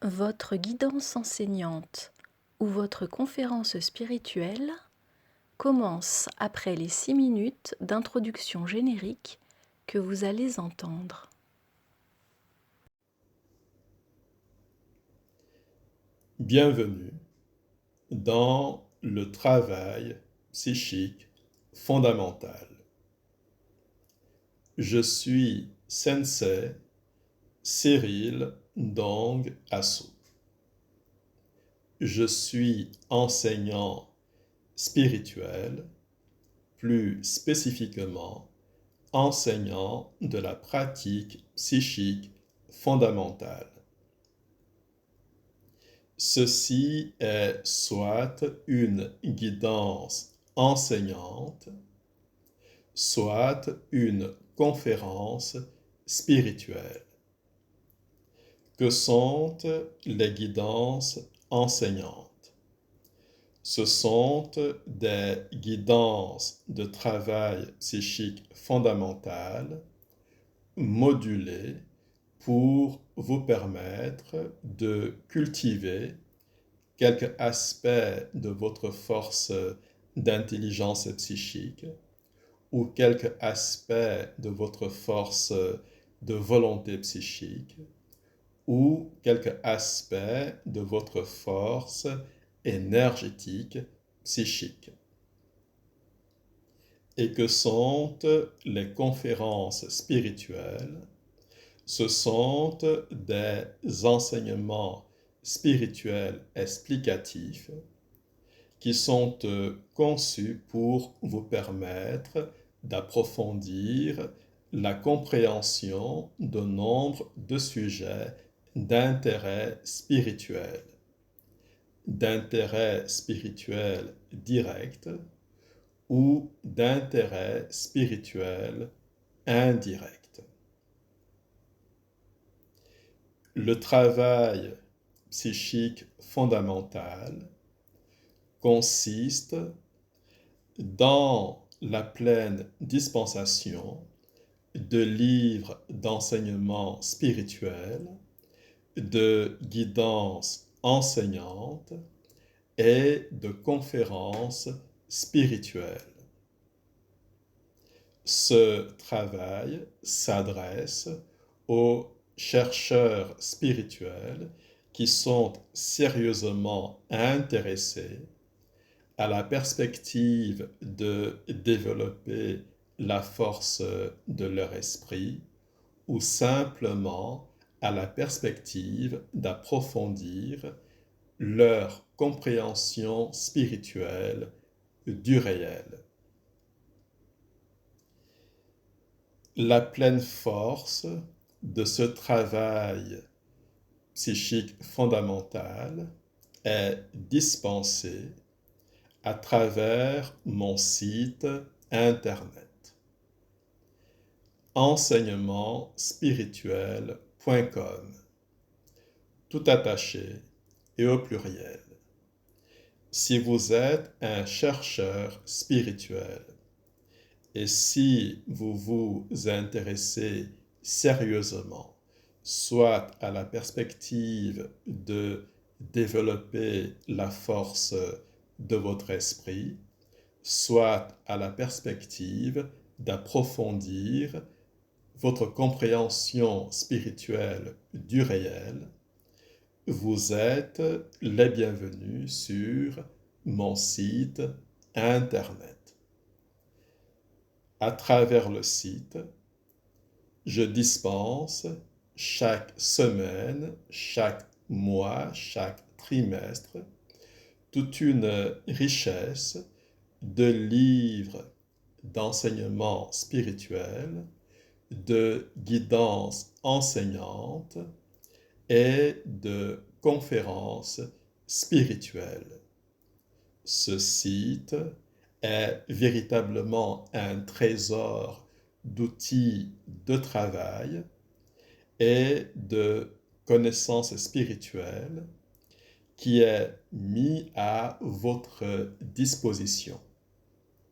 Votre guidance enseignante ou votre conférence spirituelle commence après les 6 minutes d'introduction générique que vous allez entendre. Bienvenue dans le travail psychique fondamental. Je suis Sensei Cyril Dong Asso. Je suis enseignant spirituel, plus spécifiquement enseignant de la pratique psychique fondamentale. Ceci est soit une guidance enseignante, soit une conférence spirituelle. Que sont les guidances enseignantes? Ce sont des guidances de travail psychique fondamental modulées pour vous permettre de cultiver quelques aspects de votre force d'intelligence psychique ou quelques aspects de votre force de volonté psychique ou quelques aspects de votre force énergétique psychique. Et que sont les conférences spirituelles? Ce sont des enseignements spirituels explicatifs qui sont conçus pour vous permettre d'approfondir la compréhension de nombre de sujets d'intérêt spirituel direct ou d'intérêt spirituel indirect. Le travail psychique fondamental consiste dans la pleine dispensation de livres d'enseignement spirituel, de guidance enseignante et de conférences spirituelles. Ce travail s'adresse aux chercheurs spirituels qui sont sérieusement intéressés à la perspective de développer la force de leur esprit ou simplement à la perspective d'approfondir leur compréhension spirituelle du réel. La pleine force de ce travail psychique fondamental est dispensée à travers mon site internet enseignementspirituel.com, tout attaché et au pluriel. Si vous êtes un chercheur spirituel et si vous vous intéressez sérieusement soit à la perspective de développer la force de votre esprit, soit à la perspective d'approfondir votre compréhension spirituelle du réel, vous êtes les bienvenus sur mon site internet. À travers le site, je dispense chaque semaine, chaque mois, chaque trimestre, toute une richesse de livres d'enseignement spirituel, de guidance enseignante et de conférences spirituelles. Ce site est véritablement un trésor d'outils de travail et de connaissances spirituelles qui est mis à votre disposition.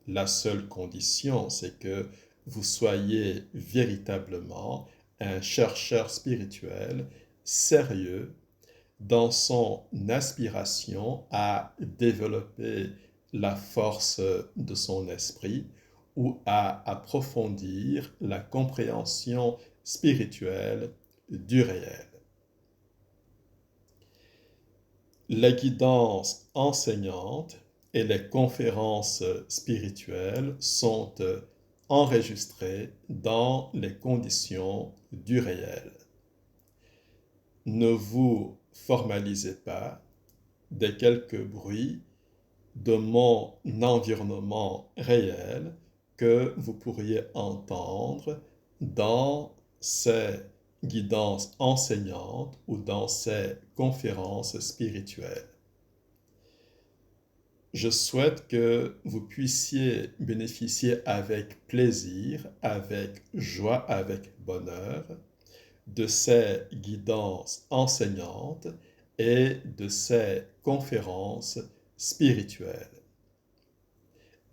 La seule condition, c'est que vous soyez véritablement un chercheur spirituel sérieux dans son aspiration à développer la force de son esprit ou à approfondir la compréhension spirituelle du réel. Les guidances enseignantes et les conférences spirituelles sont enregistrées dans les conditions du réel. Ne vous formalisez pas des quelques bruits de mon environnement réel que vous pourriez entendre dans ces guidances enseignantes ou dans ces conférences spirituelles. Je souhaite que vous puissiez bénéficier avec plaisir, avec joie, avec bonheur de ces guidances enseignantes et de ces conférences spirituelles.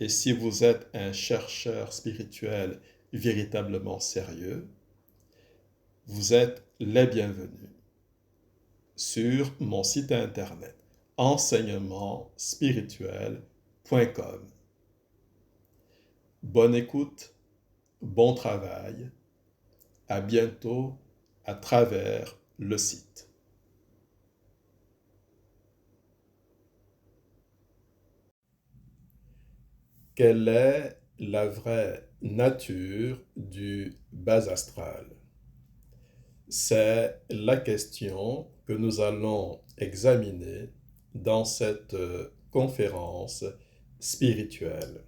Et si vous êtes un chercheur spirituel véritablement sérieux, vous êtes les bienvenus sur mon site internet enseignementspirituel.com. Bonne écoute, bon travail, à bientôt à travers le site. Quelle est la vraie nature du bas astral? C'est la question que nous allons examiner dans cette conférence spirituelle.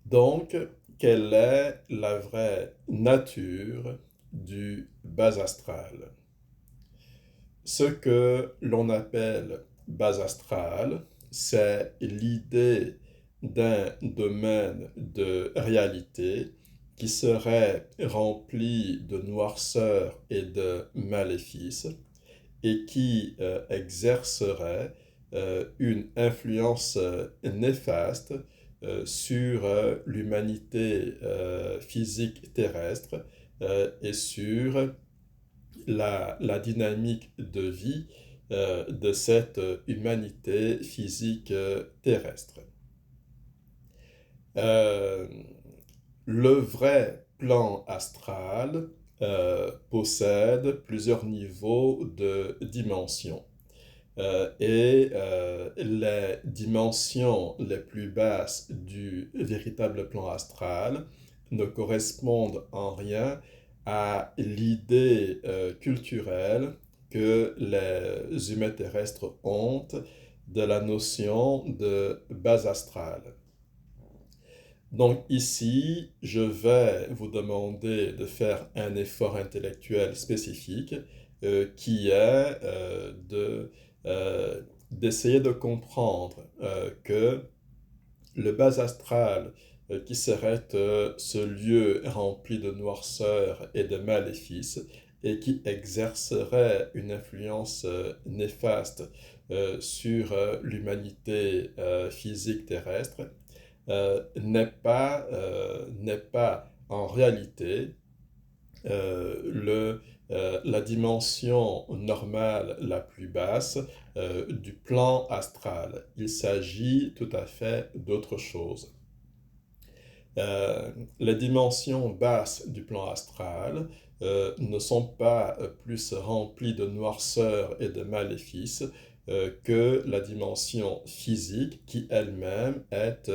Donc, quelle est la vraie nature du bas astral? Ce que l'on appelle bas astral, c'est l'idée d'un domaine de réalité qui serait rempli de noirceur et de maléfices et qui exercerait une influence néfaste sur l'humanité physique terrestre et sur la dynamique de vie de cette humanité physique terrestre. Le vrai plan astral possède plusieurs niveaux de dimensions. Les dimensions les plus basses du véritable plan astral ne correspondent en rien à l'idée culturelle que les humains terrestres ont de la notion de base astrale. Donc ici, je vais vous demander de faire un effort intellectuel spécifique qui est d'essayer de comprendre que le bas astral, qui serait ce lieu rempli de noirceur et de maléfices, et qui exercerait une influence néfaste sur l'humanité physique terrestre, n'est pas en réalité la dimension normale la plus basse du plan astral. Il s'agit tout à fait d'autre chose. Les dimensions basses du plan astral ne sont pas plus remplies de noirceur et de maléfices que la dimension physique qui elle-même est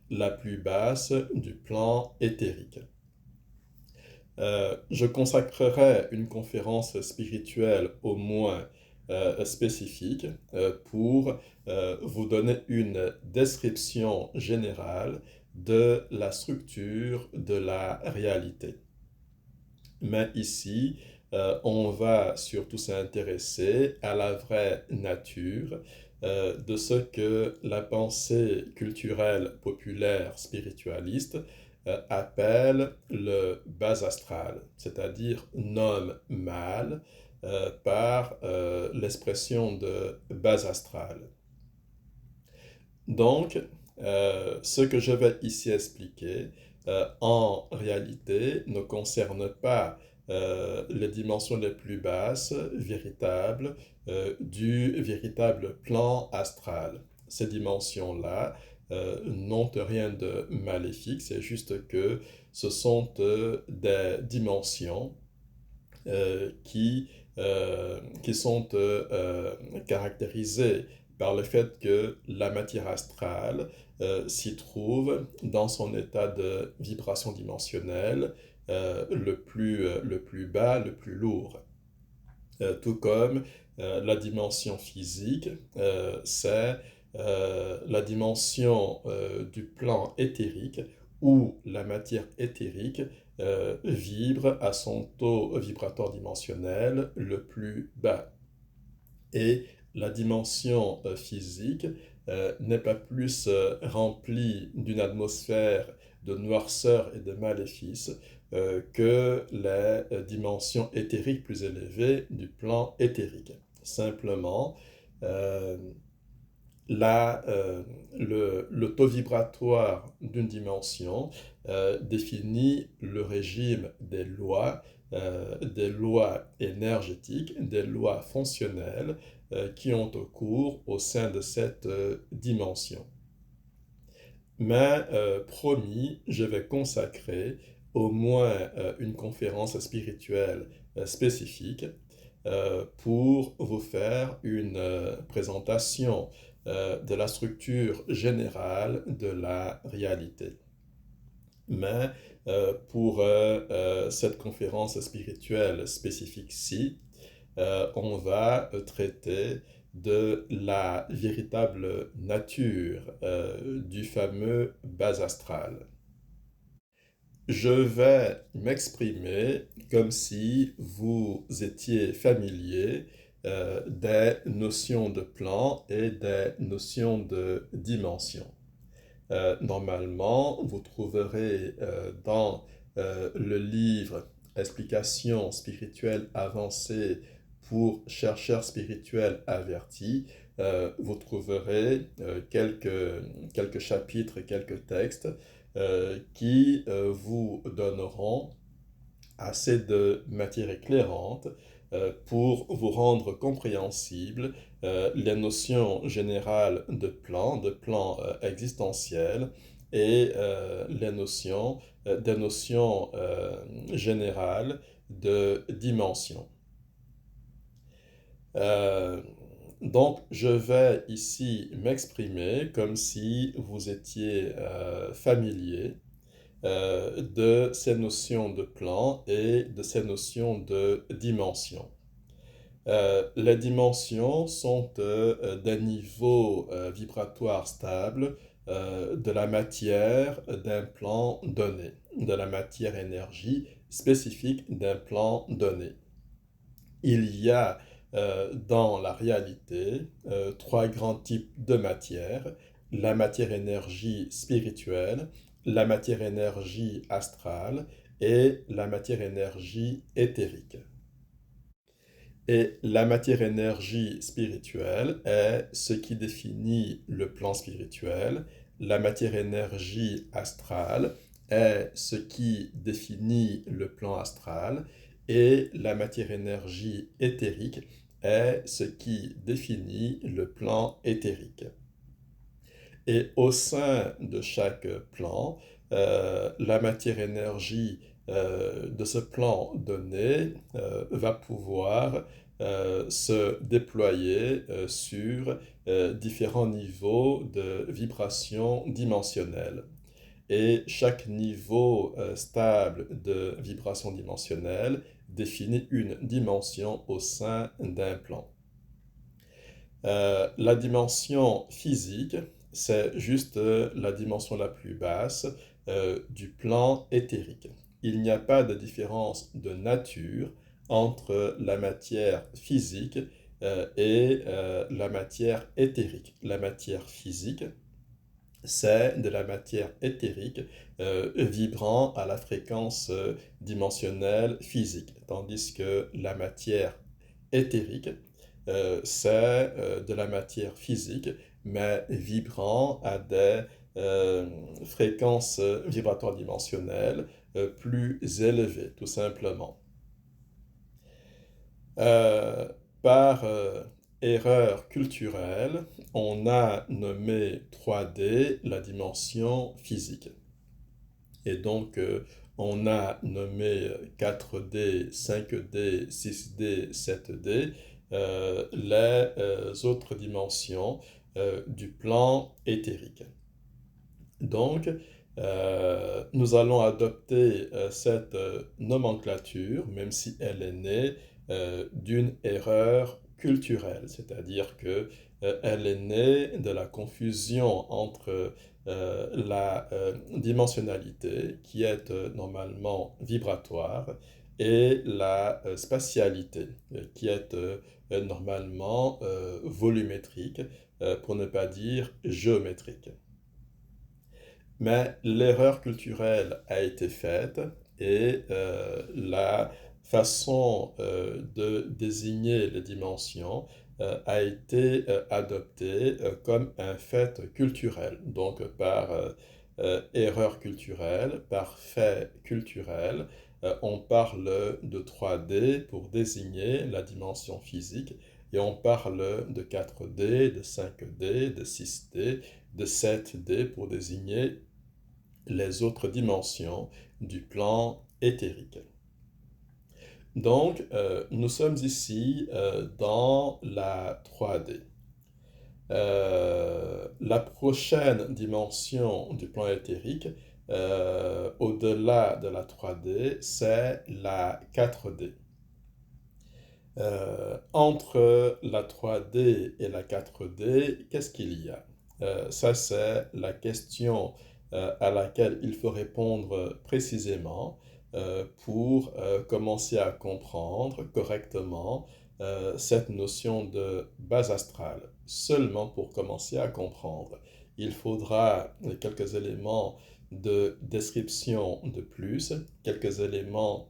la plus basse du plan éthérique. Je consacrerai une conférence spirituelle au moins spécifique pour vous donner une description générale de la structure de la réalité. Mais ici, on va surtout s'intéresser à la vraie nature de ce que la pensée culturelle populaire spiritualiste appelle le bas astral, c'est-à-dire nomme mal par l'expression de bas astral. Donc, ce que je vais ici expliquer, en réalité, ne concerne pas les dimensions les plus basses, véritables, du véritable plan astral. Ces dimensions-là n'ont rien de maléfique, c'est juste que ce sont des dimensions qui sont caractérisées par le fait que la matière astrale s'y trouve dans son état de vibration dimensionnelle le plus bas, le plus lourd. Tout comme la dimension physique, c'est la dimension du plan éthérique où la matière éthérique vibre à son taux vibratoire dimensionnel le plus bas. Et la dimension physique n'est pas plus remplie d'une atmosphère de noirceur et de maléfice que les dimensions éthériques plus élevées du plan éthérique. Simplement, euh, le taux vibratoire d'une dimension définit le régime des lois énergétiques, des lois fonctionnelles qui ont cours au sein de cette dimension. Mais promis, je vais consacrer au moins une conférence spirituelle spécifique pour vous faire une présentation de la structure générale de la réalité. Mais pour cette conférence spirituelle spécifique-ci, on va traiter de la véritable nature du fameux bas astral. Je vais m'exprimer comme si vous étiez familier des notions de plan et des notions de dimension. Normalement, vous trouverez dans le livre Explications spirituelles avancées pour chercheurs spirituels avertis, vous trouverez quelques chapitres, quelques textes qui vous donneront assez de matière éclairante pour vous rendre compréhensible les notions générales de plan existentiel et des notions générales de dimension. Donc, je vais ici m'exprimer comme si vous étiez familier de ces notions de plan et de ces notions de dimension. Les dimensions sont des niveaux vibratoires stables de la matière d'un plan donné, de la matière énergie spécifique d'un plan donné. Il y a dans la réalité trois grands types de matière: la matière énergie spirituelle, la matière énergie astrale et la matière énergie éthérique. Et la matière énergie spirituelle est ce qui définit le plan spirituel. La matière énergie astrale est ce qui définit le plan astral. Et la matière énergie éthérique est ce qui définit le plan éthérique. Et au sein de chaque plan, la matière énergie de ce plan donné va pouvoir se déployer sur différents niveaux de vibration dimensionnelle. Et chaque niveau stable de vibration dimensionnelle définit une dimension au sein d'un plan. La dimension physique, c'est juste la dimension la plus basse du plan éthérique. Il n'y a pas de différence de nature entre la matière physique et la matière éthérique. La matière physique, c'est de la matière éthérique vibrant à la fréquence dimensionnelle physique, tandis que la matière éthérique, c'est de la matière physique, mais vibrant à des fréquences vibratoires dimensionnelles plus élevées, tout simplement. Euh, par erreur culturelle, on a nommé 3D la dimension physique. Et donc, on a nommé 4D, 5D, 6D, 7D les autres dimensions du plan éthérique. Donc, nous allons adopter cette nomenclature, même si elle est née d'une erreur culturelle, c'est-à-dire que elle est née de la confusion entre la dimensionnalité, qui est normalement vibratoire, et la spatialité, qui est normalement volumétrique, pour ne pas dire géométrique. Mais l'erreur culturelle a été faite et la façon de désigner les dimensions a été adoptée comme un fait culturel. Donc par erreur culturelle, par fait culturel, on parle de 3D pour désigner la dimension physique et on parle de 4D, de 5D, de 6D, de 7D pour désigner les autres dimensions du plan éthérique. Donc, nous sommes ici dans la 3D. La prochaine dimension du plan éthérique, au-delà de la 3D, c'est la 4D. Entre la 3D et la 4D, qu'est-ce qu'il y a? Ça, c'est la question à laquelle il faut répondre précisément pour commencer à comprendre correctement cette notion de base astrale. Seulement pour commencer à comprendre, il faudra quelques éléments de description de plus, quelques éléments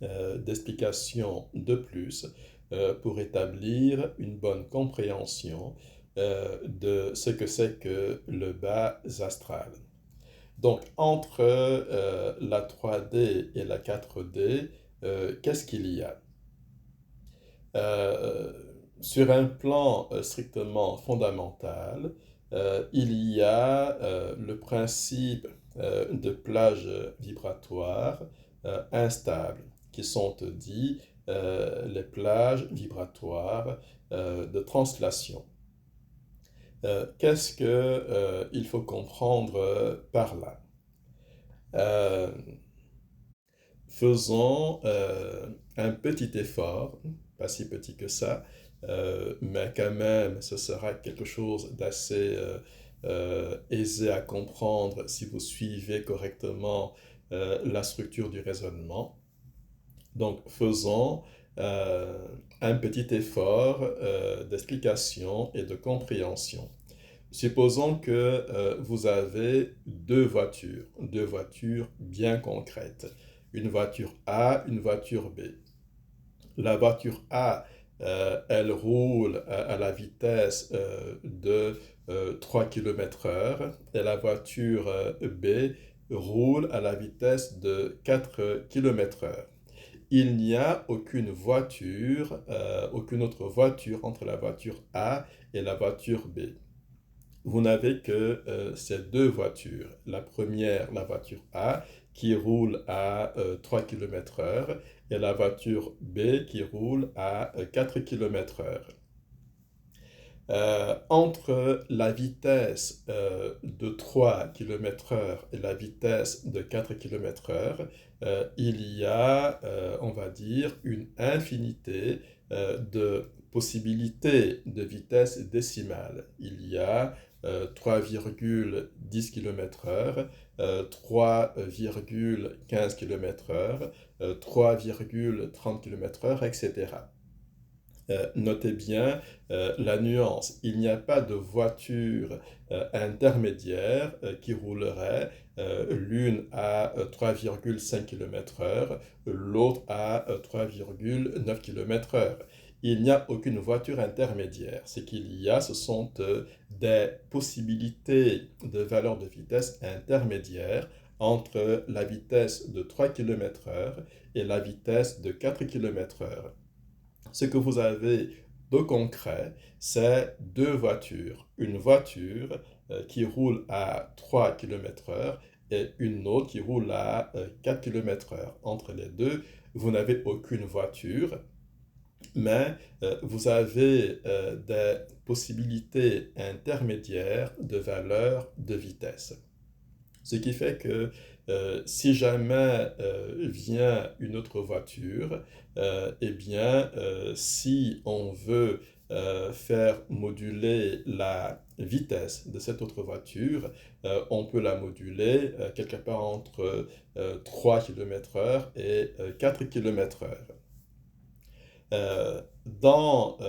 d'explication de plus pour établir une bonne compréhension de ce que c'est que le bas astral. Donc, entre la 3D et la 4D, qu'est-ce qu'il y a? Sur un plan strictement fondamental, il y a le principe de plage vibratoire instable, qui sont dits les plages vibratoires de translation. Qu'est-ce qu'il faut comprendre par là? Faisons un petit effort, pas si petit que ça, mais quand même, ce sera quelque chose d'assez aisé à comprendre si vous suivez correctement la structure du raisonnement. Donc, faisons un petit effort d'explication et de compréhension. Supposons que vous avez deux voitures bien concrètes. Une voiture A, une voiture B. La voiture A, elle roule à la vitesse de 3 km/h et la voiture B roule à la vitesse de 4 km/h. Il n'y a aucune autre voiture entre la voiture A et la voiture B. Vous n'avez que ces deux voitures. La première, la voiture A, qui roule à 3 km/h, et la voiture B qui roule à 4 km/h. Entre la vitesse de 3 km/h et la vitesse de 4 km/h, il y a, on va dire, une infinité de possibilités de vitesse décimale. Il y a 3,10 km/h, 3,15 km/h, 3,30 km/h, etc. Notez bien la nuance. Il n'y a pas de voiture intermédiaire qui roulerait l'une à 3,5 km/h, l'autre à 3,9 km/h. Il n'y a aucune voiture intermédiaire. Ce qu'il y a, ce sont des possibilités de valeurs de vitesse intermédiaires entre la vitesse de 3 km/h et la vitesse de 4 km/h. Ce que vous avez de concret, c'est deux voitures. Une voiture qui roule à 3 km/h et une autre qui roule à 4 km/h. Entre les deux, vous n'avez aucune voiture, mais vous avez des possibilités intermédiaires de valeur de vitesse. Ce qui fait que si jamais vient une autre voiture, eh bien, si on veut faire moduler la vitesse de cette autre voiture, on peut la moduler quelque part entre 3 km/h et 4 km/h. Dans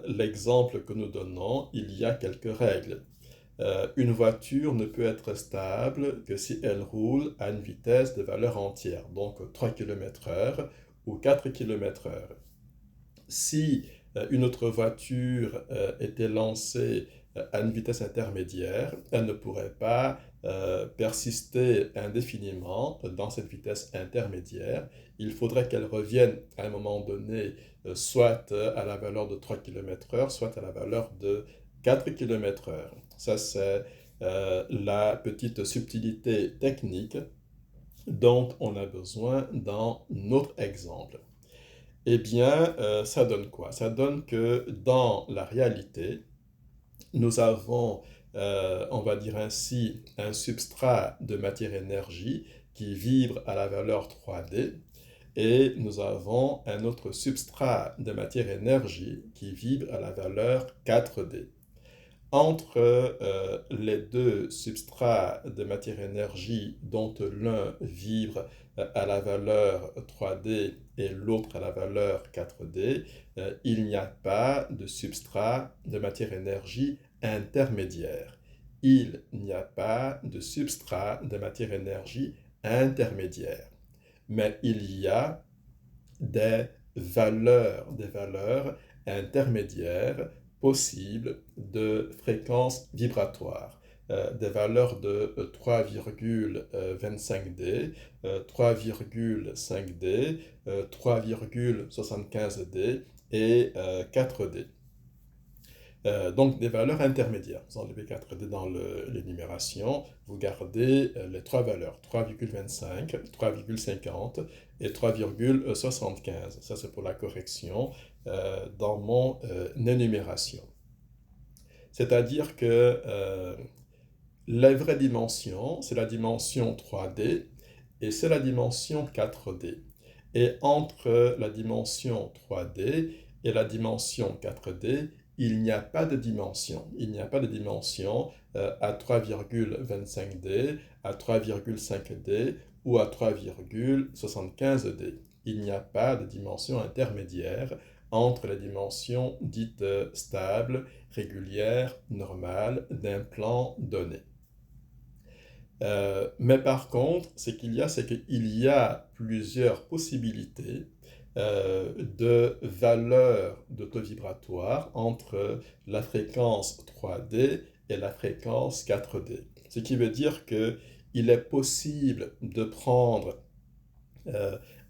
l'exemple que nous donnons, il y a quelques règles. Une voiture ne peut être stable que si elle roule à une vitesse de valeur entière, donc 3 km/h ou 4 km/h. Si une autre voiture était lancée à une vitesse intermédiaire, elle ne pourrait pas persister indéfiniment dans cette vitesse intermédiaire. Il faudrait qu'elle revienne à un moment donné soit à la valeur de 3 km/h, soit à la valeur de 4 km/h. Ça, c'est la petite subtilité technique dont on a besoin dans notre exemple. Eh bien, ça donne quoi? Ça donne que dans la réalité, nous avons, on va dire ainsi, un substrat de matière-énergie qui vibre à la valeur 3D et nous avons un autre substrat de matière-énergie qui vibre à la valeur 4D. Entre les deux substrats de matière-énergie dont l'un vibre à la valeur 3D et l'autre à la valeur 4D, il n'y a pas de substrat de matière-énergie intermédiaire. Il n'y a pas de substrat de matière-énergie intermédiaire. Mais il y a des valeurs intermédiaires possibles de fréquences vibratoires, des valeurs de 3,25D, 3,5D, 3,75D et 4D. Donc des valeurs intermédiaires. Vous enlevez 4D dans l'énumération, vous gardez les trois valeurs, 3,25, 3,50 et 3,75. Ça, c'est pour la correction dans mon énumération. C'est-à-dire que la vraie dimension, c'est la dimension 3D et c'est la dimension 4D. Et entre la dimension 3D et la dimension 4D, il n'y a pas de dimension. Il n'y a pas de dimension à 3,25D, à 3,5D ou à 3,75D. Il n'y a pas de dimension intermédiaire entre les dimensions dites stables, régulières, normales d'un plan donné. Mais par contre, c'est qu'il y a plusieurs possibilités de valeurs d'autovibratoire entre la fréquence 3D et la fréquence 4D. Ce qui veut dire qu'il est possible de prendre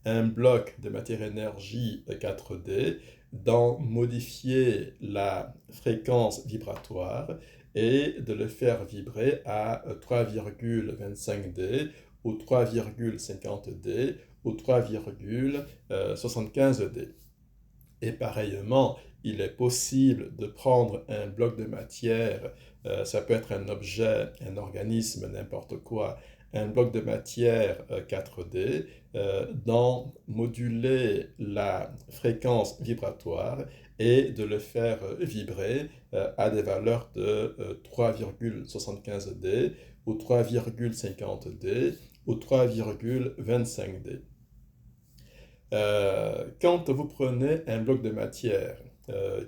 un bloc de matière-énergie 4D, d'en modifier la fréquence vibratoire et de le faire vibrer à 3,25D ou 3,50D ou 3,75D. Et pareillement, il est possible de prendre un bloc de matière, ça peut être un objet, un organisme, n'importe quoi, un bloc de matière 4D, d'en moduler la fréquence vibratoire et de le faire vibrer à des valeurs de 3,75D ou 3,50D ou 3,25D. Quand vous prenez un bloc de matière,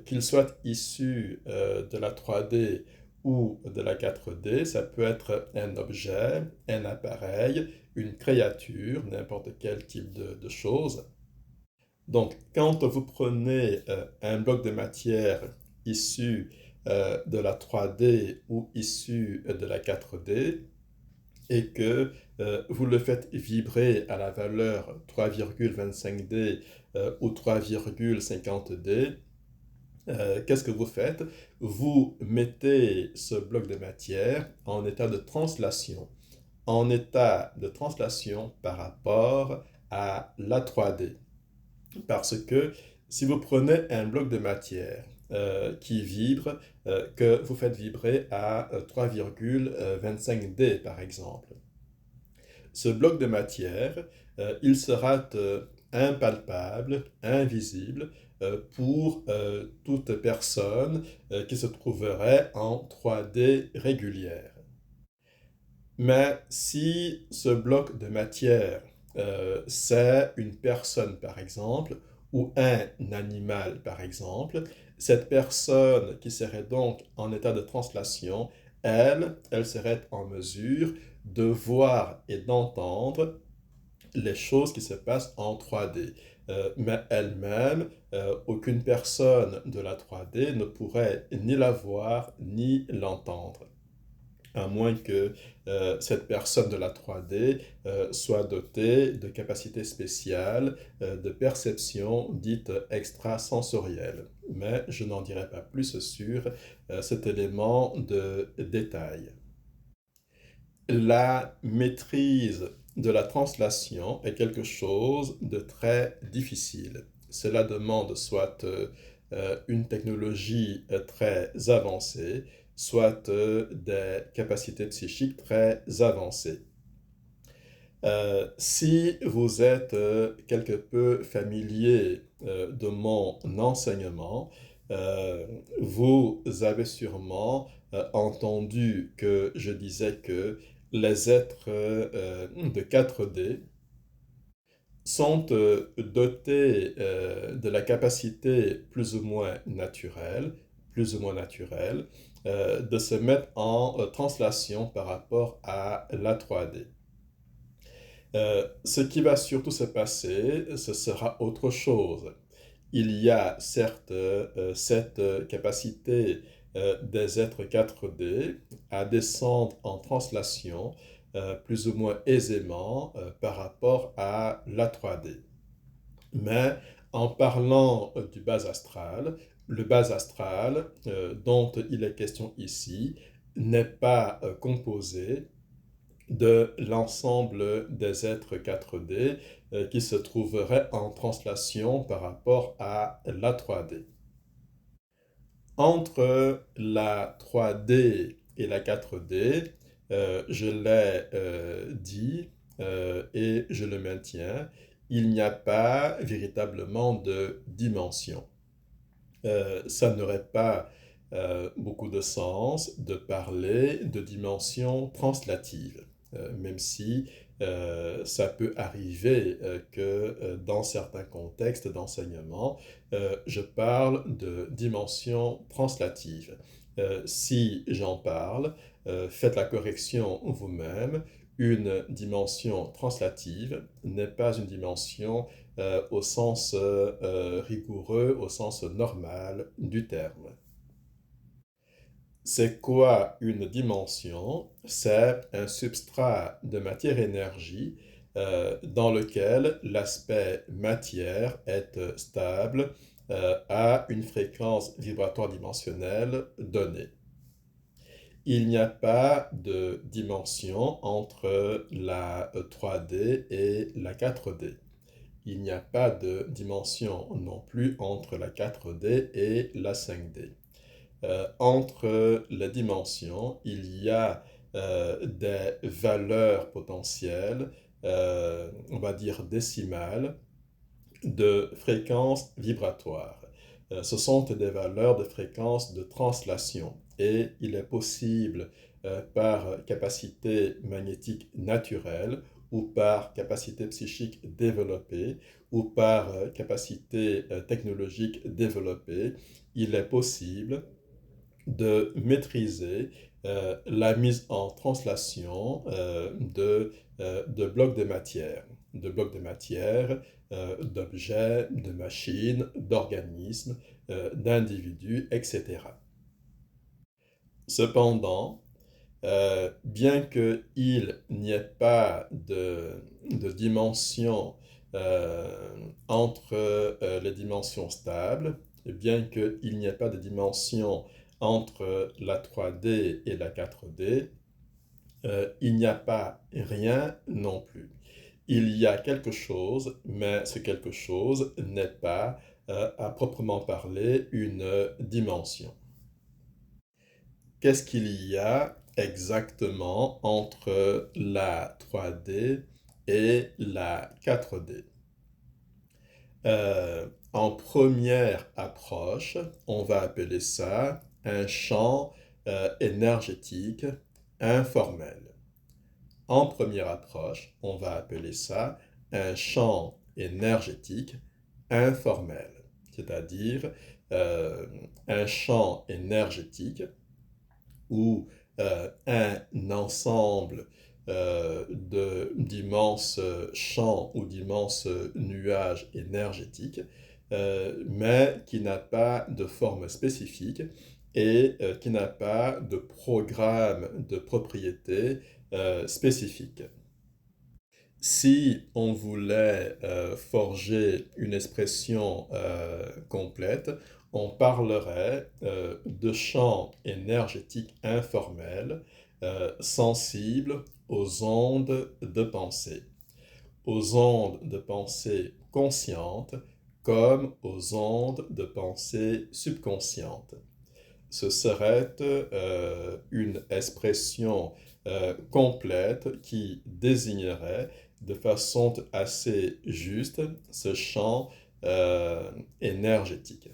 qu'il soit issu de la 3D ou de la 4D, ça peut être un objet, un appareil, une créature, n'importe quel type de chose. Donc, quand vous prenez un bloc de matière issu de la 3D ou issu de la 4D, et que vous le faites vibrer à la valeur 3,25D ou 3,50D, qu'est-ce que vous faites? Vous mettez ce bloc de matière en état de translation, par rapport à la 3D. Parce que si vous prenez un bloc de matière qui vibre, que vous faites vibrer à 3,25D par exemple, ce bloc de matière, il sera impalpable, invisible pour toute personne qui se trouverait en 3D régulière. Mais si ce bloc de matière, c'est une personne, par exemple, ou un animal, par exemple, cette personne qui serait donc en état de translation, elle serait en mesure de voir et d'entendre les choses qui se passent en 3D. Mais elle-même, aucune personne de la 3D ne pourrait ni la voir ni l'entendre, à moins que cette personne de la 3D soit dotée de capacités spéciales de perception dites extrasensorielles. Mais je n'en dirai pas plus sur cet élément de détail. La maîtrise de la translation est quelque chose de très difficile. Cela demande soit une technologie très avancée, soit des capacités psychiques très avancées. Si vous êtes quelque peu familier de mon enseignement, vous avez sûrement entendu que je disais que les êtres de 4D sont dotés de la capacité plus ou moins naturelle, de se mettre en translation par rapport à la 3D. Ce qui va surtout se passer, ce sera autre chose. Il y a certes cette capacité des êtres 4D à descendre en translation plus ou moins aisément par rapport à la 3D. Mais en parlant du bas astral, le bas astral dont il est question ici n'est pas composé de l'ensemble des êtres 4D qui se trouveraient en translation par rapport à la 3D. Entre la 3D et la 4D, je l'ai dit et je le maintiens, il n'y a pas véritablement de dimension. Ça n'aurait pas beaucoup de sens de parler de dimension translative, même si ça peut arriver que dans certains contextes d'enseignement, je parle de dimension translative. Si j'en parle, faites la correction vous-même. Une dimension translative n'est pas une dimension au sens rigoureux, au sens normal du terme. C'est quoi une dimension? C'est un substrat de matière-énergie dans lequel l'aspect matière est stable à une fréquence vibratoire dimensionnelle donnée. Il n'y a pas de dimension entre la 3D et la 4D. Il n'y a pas de dimension non plus entre la 4D et la 5D. Entre les dimensions, il y a des valeurs potentielles, on va dire décimales, de fréquences vibratoires. Ce sont des valeurs de fréquence de translation et il est possible par capacité magnétique naturelle ou par capacité psychique développée ou par capacité technologique développée, il est possible de maîtriser la mise en translation de blocs de matière, d'objets, de machines, d'organismes, d'individus, etc. Cependant, bien qu'il n'y ait pas de dimension entre les dimensions stables, et bien qu'il n'y ait pas de dimension entre la 3D et la 4D, il n'y a pas rien non plus. Il y a quelque chose, mais ce quelque chose n'est pas, à proprement parler, une dimension. Qu'est-ce qu'il y a exactement entre la 3D et la 4D? En première approche, on va appeler ça un champ énergétique informel. En première approche, on va appeler ça un champ énergétique informel, c'est-à-dire un champ énergétique ou un ensemble d'immenses champs ou d'immenses nuages énergétiques, mais qui n'a pas de forme spécifique et qui n'a pas de programme de propriété spécifique. Si on voulait forger une expression complète, on parlerait de champs énergétiques informels sensibles aux ondes de pensée, aux ondes de pensée conscientes comme aux ondes de pensée subconscientes. Ce serait une expression complète qui désignerait de façon assez juste ce champ énergétique.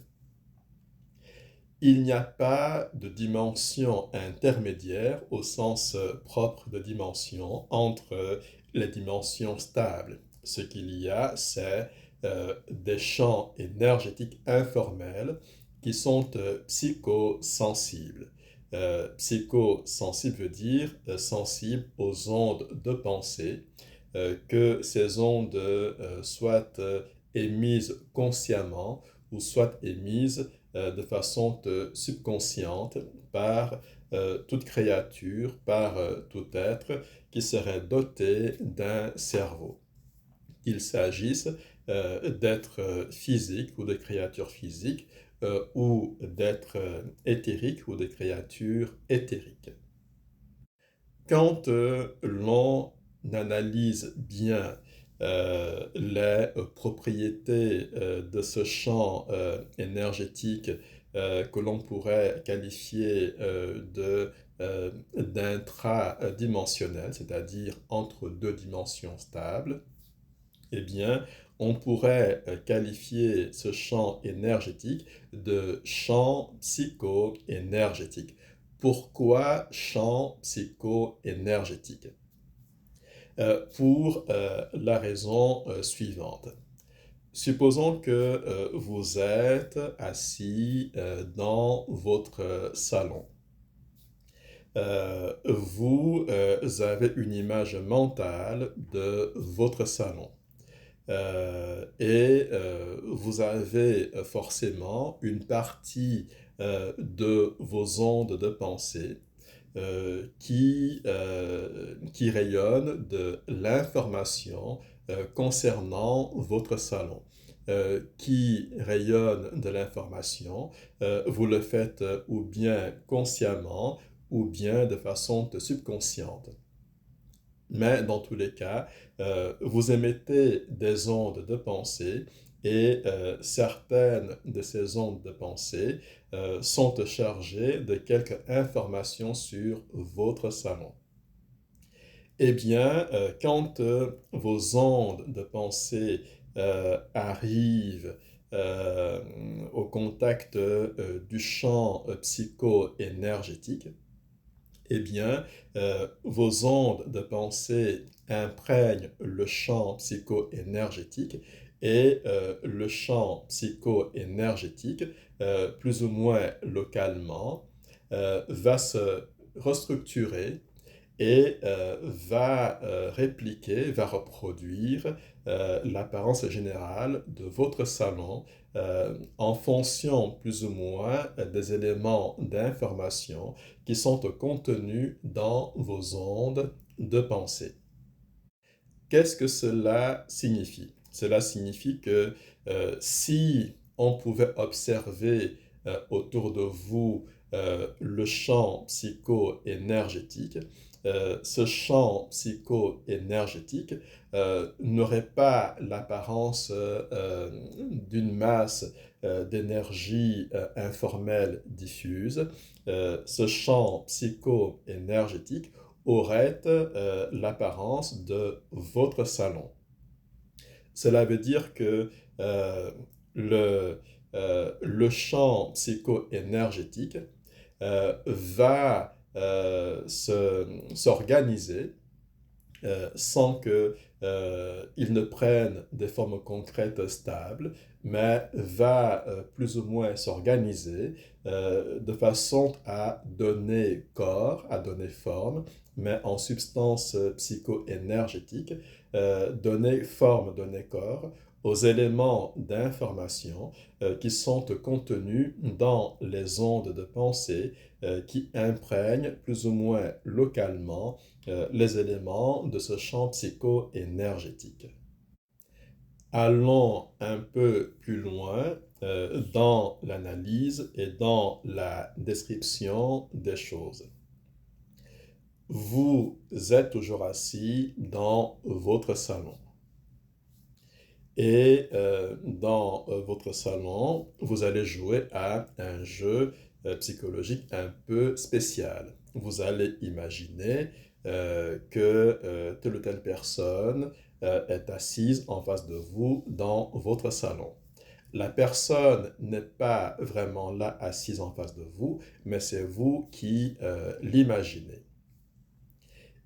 Il n'y a pas de dimension intermédiaire au sens propre de dimension entre les dimensions stables. Ce qu'il y a, c'est des champs énergétiques informels qui sont psychosensibles. Psychosensible veut dire sensible aux ondes de pensée, que ces ondes soient émises consciemment ou soient émises de façon subconsciente par toute créature, par tout être qui serait doté d'un cerveau. Qu'il s'agisse d'êtres physiques ou de créatures physiques ou d'êtres éthériques ou de créatures éthériques. Quand l'on analyse bien les propriétés de ce champ énergétique que l'on pourrait qualifier d'intradimensionnel, c'est-à-dire entre deux dimensions stables, eh bien, on pourrait qualifier ce champ énergétique de champ psycho-énergétique. Pourquoi champ psycho-énergétique? Pour la raison suivante. Supposons que vous êtes assis dans votre salon. Vous avez une image mentale de votre salon. Vous avez forcément une partie de vos ondes de pensée qui rayonne de l'information concernant votre salon. Qui rayonne de l'information, vous le faites ou bien consciemment ou bien de façon subconsciente. Mais dans tous les cas, vous émettez des ondes de pensée et certaines de ces ondes de pensée sont chargées de quelques informations sur votre salon. Eh bien, quand vos ondes de pensée arrivent au contact du champ psycho-énergétique, eh bien, vos ondes de pensée imprègnent le champ psycho-énergétique et le champ psycho-énergétique, plus ou moins localement, va se restructurer et va répliquer, va reproduire l'apparence générale de votre salon en fonction plus ou moins des éléments d'information qui sont contenus dans vos ondes de pensée. Qu'est-ce que cela signifie? Cela signifie que si on pouvait observer autour de vous le champ psycho-énergétique, ce champ psycho-énergétique n'aurait pas l'apparence d'une masse d'énergie informelle diffuse. Ce champ psycho-énergétique aurait l'apparence de votre salon. Cela veut dire que euh, le champ psycho-énergétique va s'organiser sans que il ne prenne des formes concrètes stables, mais va plus ou moins s'organiser de façon à donner corps, à donner forme, mais en substance psycho-énergétique, donner forme, donner corps aux éléments d'information qui sont contenus dans les ondes de pensée qui imprègnent plus ou moins localement les éléments de ce champ psycho-énergétique. Allons un peu plus loin dans l'analyse et dans la description des choses. Vous êtes toujours assis dans votre salon. Et dans votre salon, vous allez jouer à un jeu psychologique un peu spécial. Vous allez imaginer que telle ou telle personne est assise en face de vous dans votre salon. La personne n'est pas vraiment là assise en face de vous, mais c'est vous qui l'imaginez.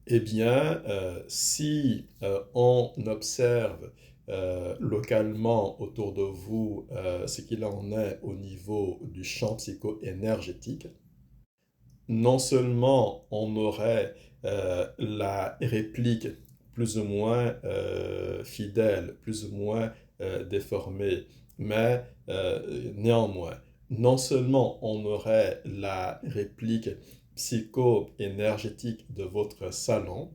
Eh bien, si on observe localement autour de vous ce qu'il en est au niveau du champ psycho-énergétique, non seulement on aurait la réplique plus ou moins fidèle, plus ou moins déformée, mais néanmoins, non seulement on aurait la réplique psycho-énergétique de votre salon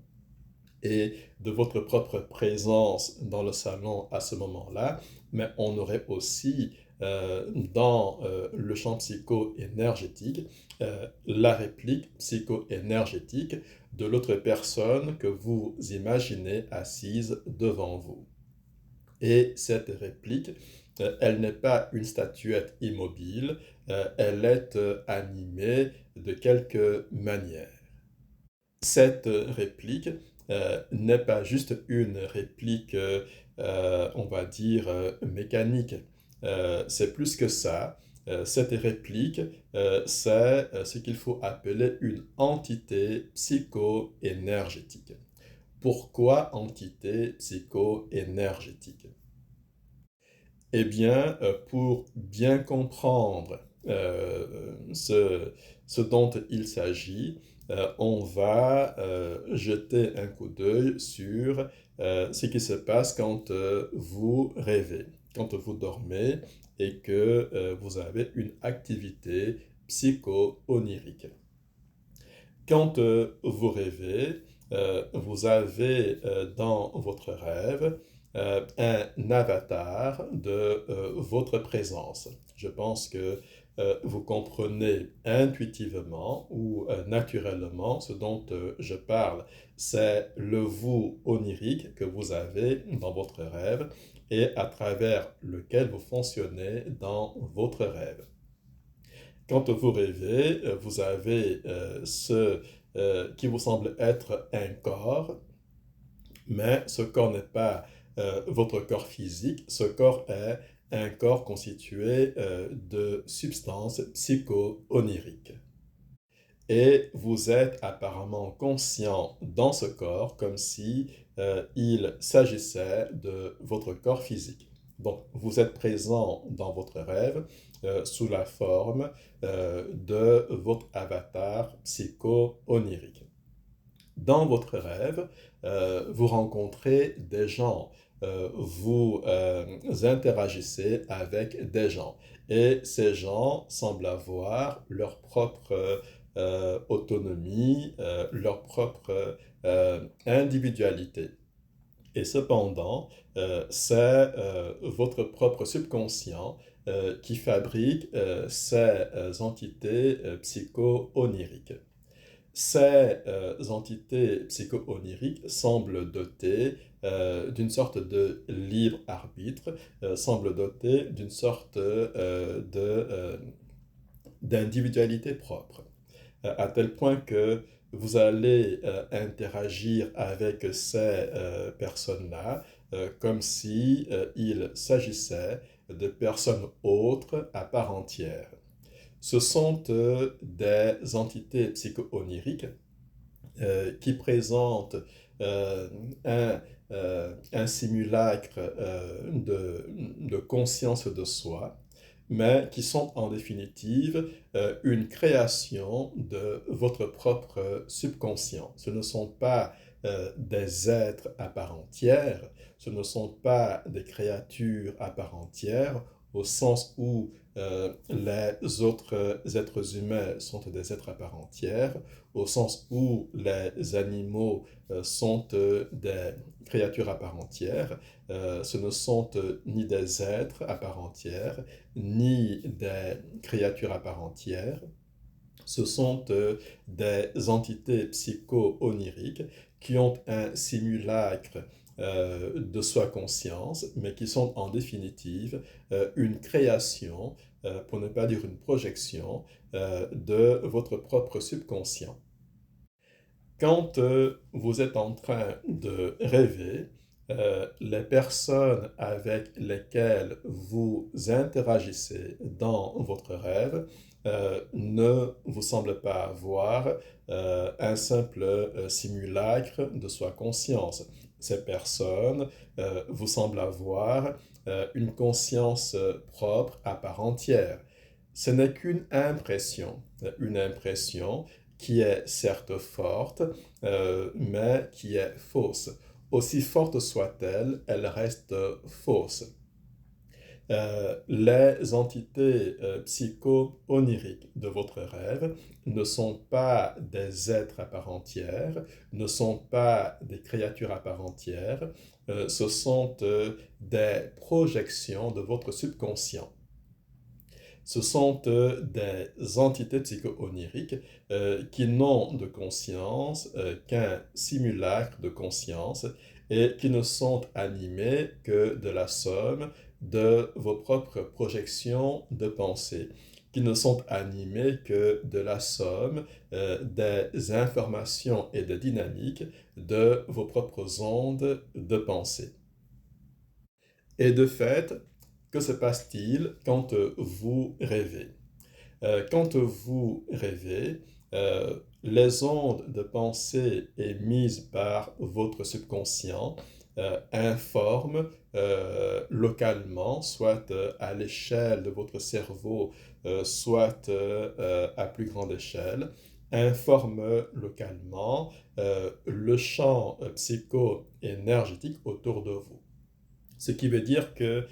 et de votre propre présence dans le salon à ce moment-là, mais on aurait aussi dans le champ psycho-énergétique la réplique psycho-énergétique de l'autre personne que vous imaginez assise devant vous. Et cette réplique, elle n'est pas une statuette immobile, elle est animée de quelque manière. Cette réplique n'est pas juste une réplique, on va dire, mécanique. C'est plus que ça. Cette réplique, c'est ce qu'il faut appeler une entité psycho-énergétique. Pourquoi entité psycho-énergétique? Eh bien, pour bien comprendre ce dont il s'agit, on va jeter un coup d'œil sur ce qui se passe quand vous rêvez, quand vous dormez et que vous avez une activité psycho-onirique. Quand vous rêvez, vous avez dans votre rêve un avatar de votre présence. Je pense que vous comprenez intuitivement ou naturellement ce dont je parle. C'est le vous onirique que vous avez dans votre rêve et à travers lequel vous fonctionnez dans votre rêve. Quand vous rêvez, vous avez ce qui vous semble être un corps, mais ce corps n'est pas votre corps physique, ce corps est un corps constitué de substances psycho-oniriques. Et vous êtes apparemment conscient dans ce corps comme si il s'agissait de votre corps physique. Donc, vous êtes présent dans votre rêve sous la forme de votre avatar psycho-onirique. Dans votre rêve, vous rencontrez des gens vous interagissez avec des gens. Et ces gens semblent avoir leur propre autonomie, leur propre individualité. Et cependant, c'est votre propre subconscient qui fabrique ces entités psycho-oniriques. Ces entités psycho-oniriques semblent dotées d'une sorte de libre arbitre, semblent dotées d'une sorte d'individualité propre, à tel point que vous allez interagir avec ces personnes-là comme si il s'agissait de personnes autres à part entière. Ce sont des entités psycho-oniriques qui présentent euh, un, un simulacre de conscience de soi, mais qui sont en définitive une création de votre propre subconscient. Ce ne sont pas des êtres à part entière, ce ne sont pas des créatures à part entière, au sens où les autres êtres humains sont des êtres à part entière, au sens où les animaux sont des créatures à part entière. Ce ne sont ni des êtres à part entière, ni des créatures à part entière. Ce sont des entités psycho-oniriques qui ont un simulacre de soi-conscience, mais qui sont en définitive une création, pour ne pas dire une projection, de votre propre subconscient. Quand vous êtes en train de rêver, les personnes avec lesquelles vous interagissez dans votre rêve ne vous semblent pas avoir un simple simulacre de soi conscience. Ces personnes vous semblent avoir une conscience propre à part entière. Ce n'est qu'une impression, une impression qui est certes forte, mais qui est fausse. Aussi forte soit-elle, elle reste fausse. Les entités psycho-oniriques de votre rêve ne sont pas des êtres à part entière, ne sont pas des créatures à part entière, ce sont des projections de votre subconscient. Ce sont des entités psycho-oniriques qui n'ont de conscience qu'un simulacre de conscience et qui ne sont animées que de la somme de vos propres projections de pensée, qui ne sont animées que de la somme des informations et des dynamiques de vos propres ondes de pensée. Et de fait, que se passe-t-il quand vous rêvez? Quand vous rêvez, les ondes de pensée émises par votre subconscient informent localement, soit à l'échelle de votre cerveau, soit à plus grande échelle, informent localement le champ psycho-énergétique autour de vous. Ce qui veut dire que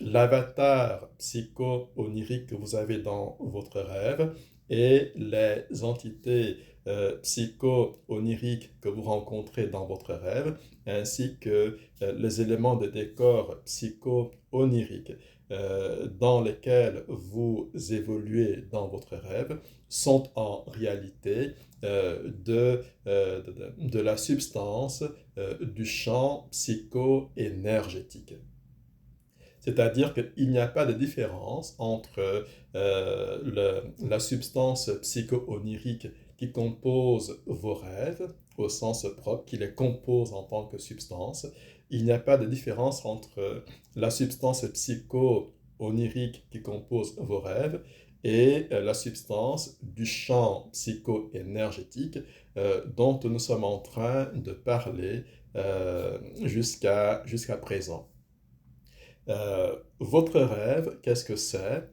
l'avatar psycho-onirique que vous avez dans votre rêve et les entités psycho-oniriques que vous rencontrez dans votre rêve, ainsi que les éléments de décor psycho-oniriques dans lesquels vous évoluez dans votre rêve, sont en réalité de la substance du champ psycho-énergétique. C'est-à-dire qu'il n'y a pas de différence entre la substance psycho-onirique qui compose vos rêves, au sens propre, qui les compose en tant que substance. Il n'y a pas de différence entre la substance psycho-onirique qui compose vos rêves et la substance du champ psycho-énergétique dont nous sommes en train de parler jusqu'à présent. Votre rêve, qu'est-ce que c'est?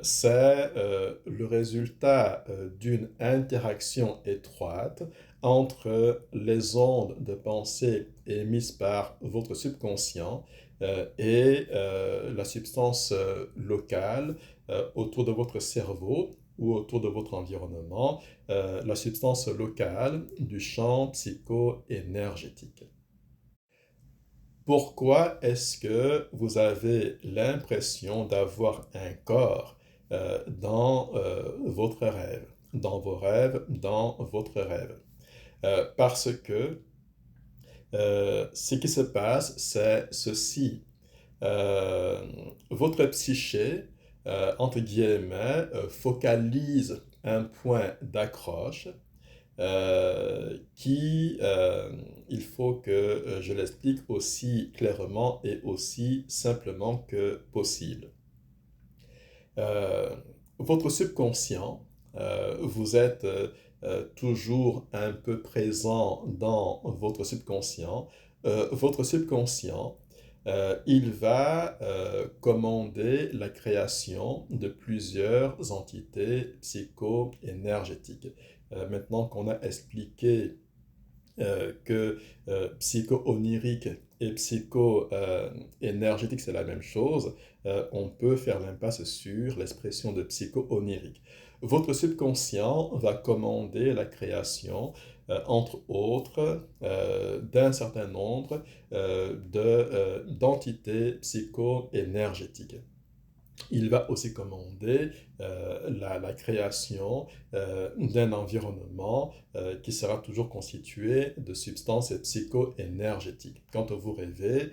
C'est le résultat d'une interaction étroite entre les ondes de pensée émises par votre subconscient et la substance locale autour de votre cerveau ou autour de votre environnement, la substance locale du champ psycho-énergétique. Pourquoi est-ce que vous avez l'impression d'avoir un corps dans votre rêve, dans vos rêves, dans votre rêve? Parce que ce qui se passe, c'est ceci. Votre psyché, entre guillemets, focalise un point d'accroche il faut que je l'explique aussi clairement et aussi simplement que possible. Euh, Votre subconscient, vous êtes toujours un peu présent dans votre subconscient. Votre subconscient, il va commander la création de plusieurs entités psycho-énergétiques. Maintenant qu'on a expliqué que psycho-onirique et psycho-énergétique, c'est la même chose, on peut faire l'impasse sur l'expression de psycho-onirique. Votre subconscient va commander la création, entre autres, d'un certain nombre d'entités psycho-énergétiques. Il va aussi commander la création d'un environnement qui sera toujours constitué de substances psycho-énergétiques. Quand vous rêvez,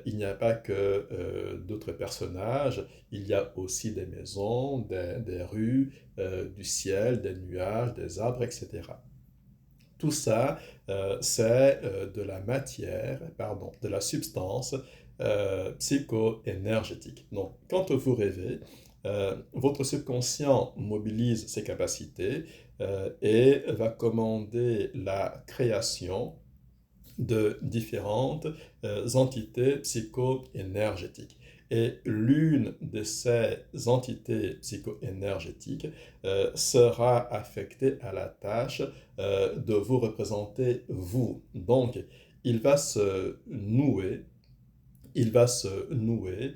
il n'y a pas que d'autres personnages, il y a aussi des maisons, des rues, du ciel, des nuages, des arbres, etc. Tout ça, c'est de la matière, pardon, de la substance psycho-énergétique. Donc, quand vous rêvez, votre subconscient mobilise ses capacités et va commander la création de différentes entités psycho-énergétiques. Et l'une de ces entités psycho-énergétiques sera affectée à la tâche de vous représenter vous. Donc, il va se nouer, il va se nouer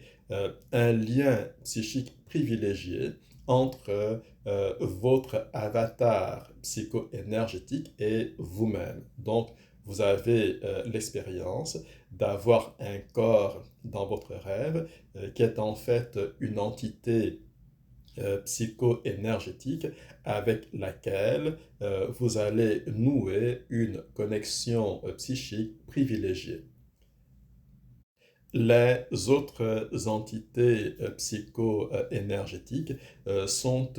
un lien psychique privilégié entre votre avatar psycho-énergétique et vous-même. Donc, vous avez l'expérience d'avoir un corps dans votre rêve qui est en fait une entité psycho-énergétique avec laquelle vous allez nouer une connexion psychique privilégiée. Les autres entités psycho-énergétiques sont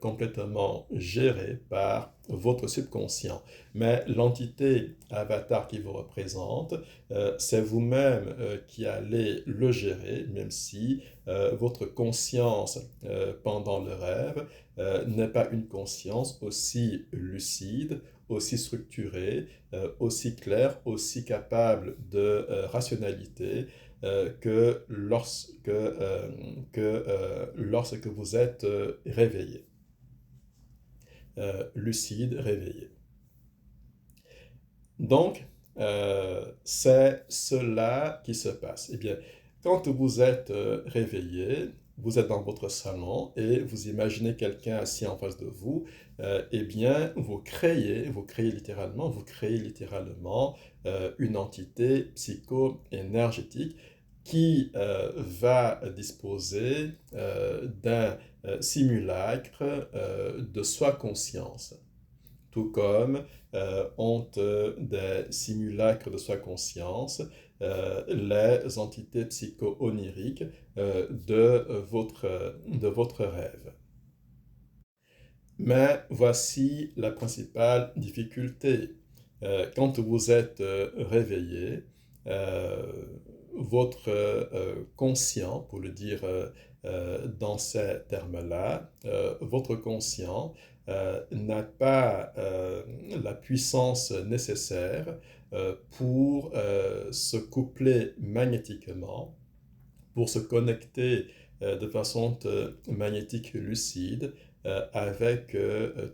complètement gérées par votre subconscient. Mais l'entité avatar qui vous représente, c'est vous-même qui allez le gérer, même si votre conscience pendant le rêve n'est pas une conscience aussi lucide, aussi structurée, aussi claire, aussi capable de rationalité lorsque vous êtes réveillé, lucide, réveillé. Donc, c'est cela qui se passe. Eh bien, quand vous êtes réveillé, vous êtes dans votre salon et vous imaginez quelqu'un assis en face de vous, eh bien, vous créez littéralement une entité psycho-énergétique qui va disposer d'un simulacre de soi-conscience, tout comme ont des simulacres de soi-conscience les entités psycho-oniriques de votre rêve. Mais voici la principale difficulté. Quand vous êtes réveillé, votre conscient, pour le dire dans ces termes-là, votre conscient n'a pas la puissance nécessaire pour se coupler magnétiquement, pour se connecter de façon magnétique lucide avec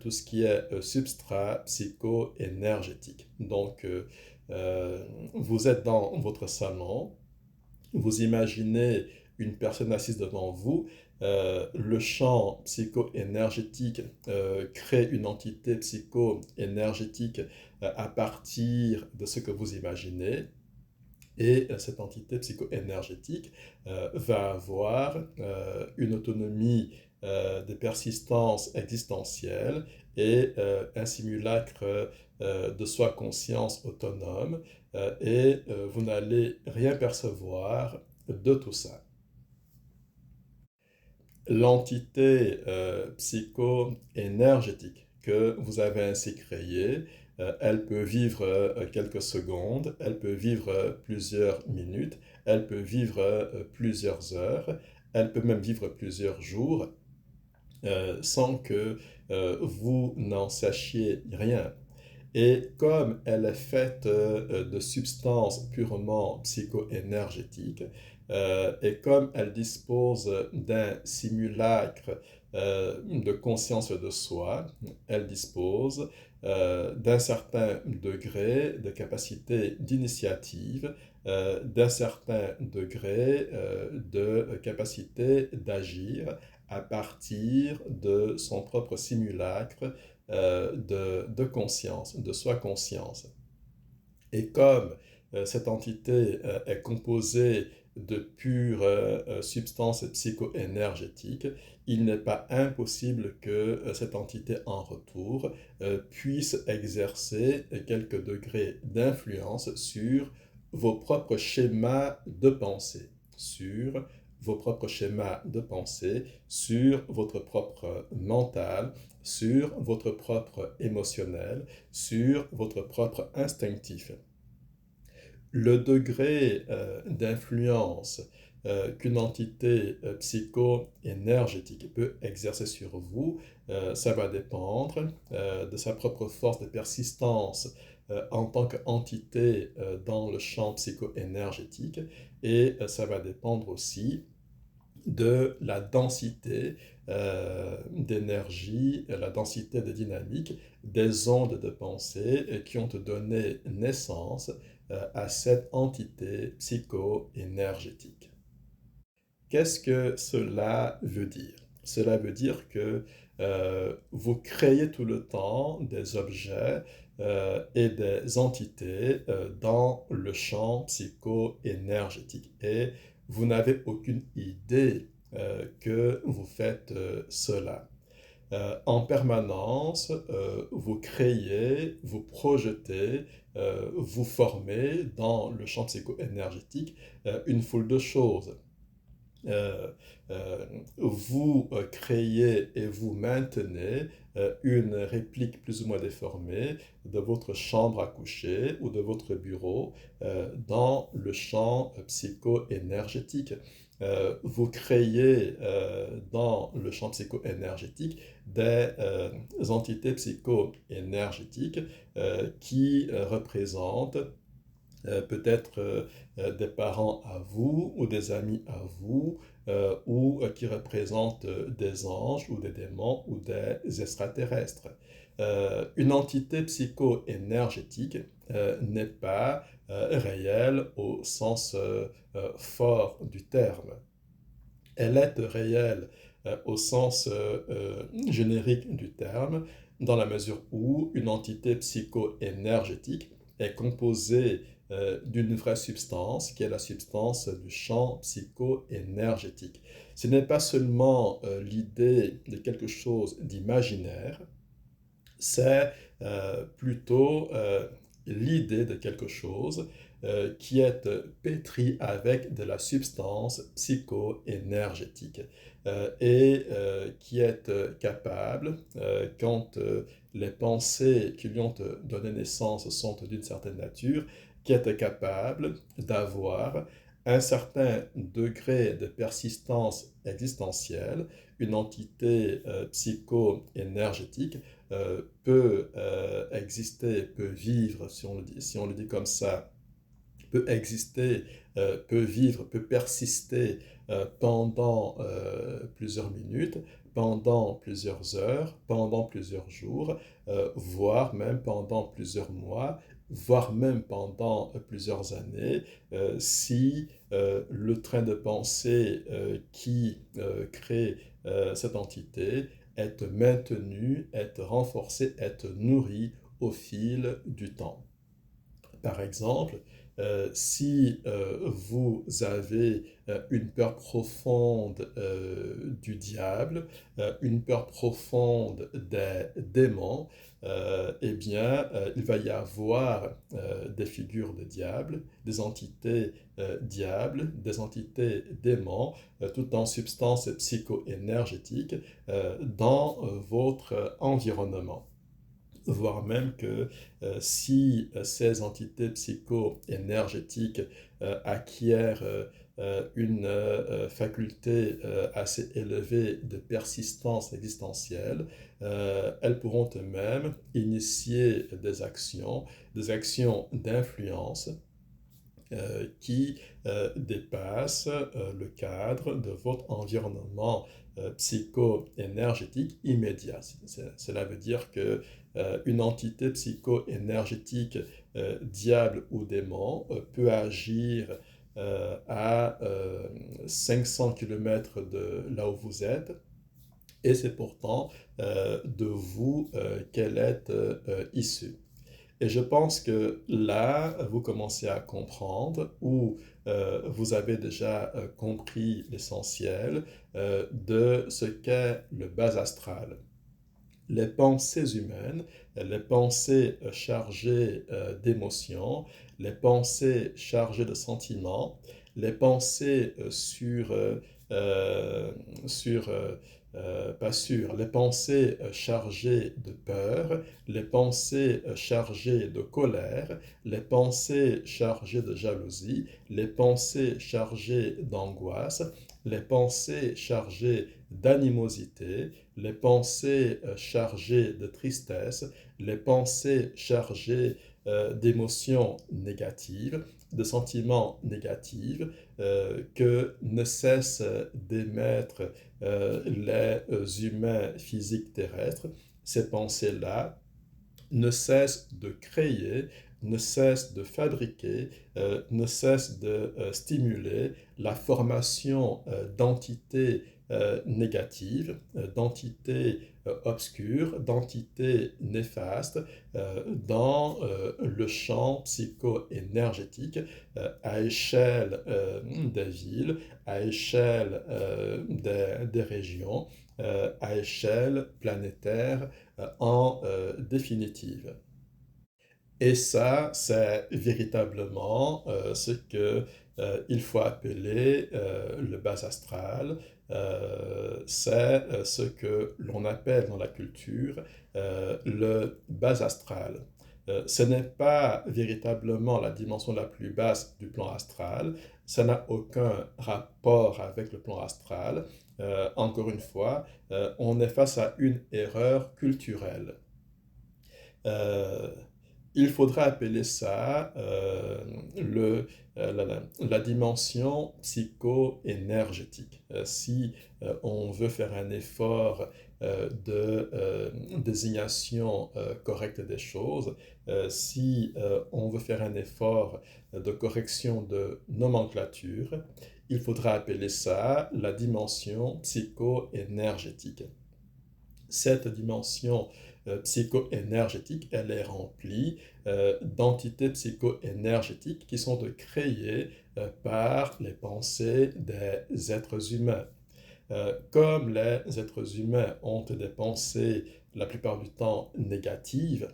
tout ce qui est substrat psycho-énergétique. Donc, vous êtes dans votre salon, vous imaginez une personne assise devant vous, le champ psycho-énergétique crée une entité psycho-énergétique à partir de ce que vous imaginez. Et cette entité psycho-énergétique va avoir une autonomie de persistance existentielle et un simulacre de soi-conscience autonome et vous n'allez rien percevoir de tout ça. L'entité psycho-énergétique que vous avez ainsi créée, elle peut vivre quelques secondes, elle peut vivre plusieurs minutes, elle peut vivre plusieurs heures, elle peut même vivre plusieurs jours sans que vous n'en sachiez rien. Et comme elle est faite de substances purement psycho-énergétiques, et comme elle dispose d'un simulacre de conscience de soi, elle dispose d'un certain degré de capacité d'initiative, d'un certain degré de capacité d'agir à partir de son propre simulacre de conscience, de soi-conscience. Et comme cette entité est composée de pures substances psycho-énergétiques, il n'est pas impossible que cette entité en retour puisse exercer quelques degrés d'influence sur vos propres schémas de pensée, sur vos propres schémas de pensée, sur votre propre mental, sur votre propre émotionnel, sur votre propre instinctif. Le degré d'influence qu'une entité psycho-énergétique peut exercer sur vous, ça va dépendre de sa propre force de persistance en tant qu'entité dans le champ psycho-énergétique et ça va dépendre aussi de la densité d'énergie, la densité de dynamique des ondes de pensée qui ont donné naissance à cette entité psycho-énergétique. Qu'est-ce que cela veut dire? Cela veut dire que vous créez tout le temps des objets et des entités dans le champ psycho-énergétique. Et vous n'avez aucune idée que vous faites cela. En permanence, vous créez, vous projetez, vous formez dans le champ psycho-énergétique une foule de choses. Euh, vous créez et vous maintenez une réplique plus ou moins déformée de votre chambre à coucher ou de votre bureau dans le champ psycho-énergétique. Vous créez dans le champ psycho-énergétique des entités psycho-énergétiques qui représentent peut-être des parents à vous ou des amis à vous ou qui représentent des anges ou des démons ou des extraterrestres. Une entité psycho-énergétique n'est pas réelle au sens fort du terme. Elle est réelle au sens générique du terme, dans la mesure où une entité psycho-énergétique est composée d'une vraie substance, qui est la substance du champ psycho-énergétique. Ce n'est pas seulement l'idée de quelque chose d'imaginaire, c'est plutôt l'idée de quelque chose qui est pétri avec de la substance psycho-énergétique et qui est capable, quand les pensées qui lui ont donné naissance sont d'une certaine nature, qui est capable d'avoir un certain degré de persistance existentielle, une entité psycho-énergétique peut exister, peut vivre, si on le dit comme ça, peut exister, peut vivre, peut persister pendant plusieurs minutes, pendant plusieurs heures, pendant plusieurs jours, voire même pendant plusieurs mois, voire même pendant plusieurs années, si le train de pensée qui crée cette entité est maintenu, est renforcé, est nourri au fil du temps. Par exemple, si vous avez une peur profonde du diable, une peur profonde des démons, eh bien, il va y avoir des figures de diable, des entités diables, des entités démons, tout en substances psycho-énergétiques dans votre environnement, voire même que si ces entités psycho-énergétiques acquièrent une faculté assez élevée de persistance existentielle, elles pourront elles-mêmes initier des actions d'influence qui dépasse le cadre de votre environnement psycho-énergétique immédiat. Cela veut dire que une entité psycho-énergétique, diable ou démon, peut agir à 500 km de là où vous êtes, et c'est pourtant de vous qu'elle est issue. Et je pense que là, vous commencez à comprendre, ou vous avez déjà compris l'essentiel de ce qu'est le bas astral. Les pensées humaines, les pensées chargées d'émotions, les pensées chargées de sentiments, les pensées pas sûr, les pensées chargées de peur, les pensées chargées de colère, les pensées chargées de jalousie, les pensées chargées d'angoisse, les pensées chargées d'animosité, les pensées chargées de tristesse, les pensées chargées d'émotions négatives, de sentiments négatifs, que ne cessent d'émettre les humains physiques terrestres. Ces pensées-là ne cessent de créer, ne cessent de fabriquer, ne cessent de stimuler la formation d'entités négatives, d'entités obscures, d'entités néfastes dans le champ psycho-énergétique à échelle des villes, à échelle des régions, à échelle planétaire en définitive. Et ça, c'est véritablement ce que il faut appeler le bas astral. C'est ce que l'on appelle dans la culture le bas astral. Ce n'est pas véritablement la dimension la plus basse du plan astral, ça n'a aucun rapport avec le plan astral. Encore une fois, on est face à une erreur culturelle. Euh, il faudra appeler ça la dimension psycho-énergétique. Si on veut faire un effort de désignation correcte des choses, si on veut faire un effort de correction de nomenclature, il faudra appeler ça la dimension psycho-énergétique. Cette dimension psycho-énergétique, elle est remplie d'entités psycho-énergétiques qui sont créées par les pensées des êtres humains. Comme les êtres humains ont des pensées la plupart du temps négatives,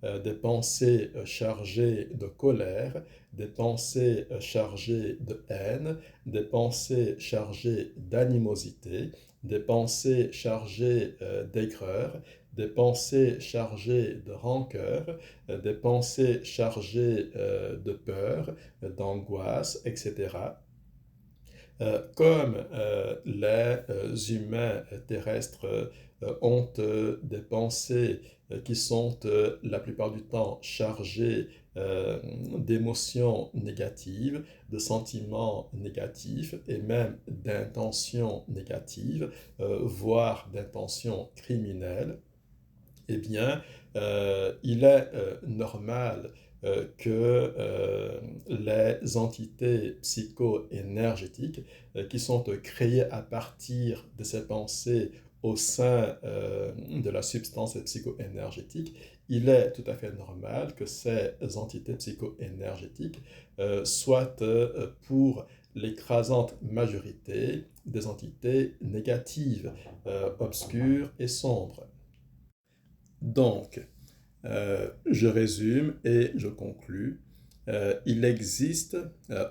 des pensées chargées de colère, des pensées chargées de haine, des pensées chargées d'animosité, des pensées chargées d'aigreur, des pensées chargées de rancœur, des pensées chargées de peur, d'angoisse, etc. Comme les humains terrestres ont des pensées qui sont la plupart du temps chargées d'émotions négatives, de sentiments négatifs et même d'intentions négatives, voire d'intentions criminelles, eh bien, il est normal que les entités psycho-énergétiques qui sont créées à partir de ces pensées au sein de la substance psycho-énergétique, il est tout à fait normal que ces entités psycho-énergétiques soient pour l'écrasante majorité des entités négatives, obscures et sombres. Donc, je résume et je conclus. Il existe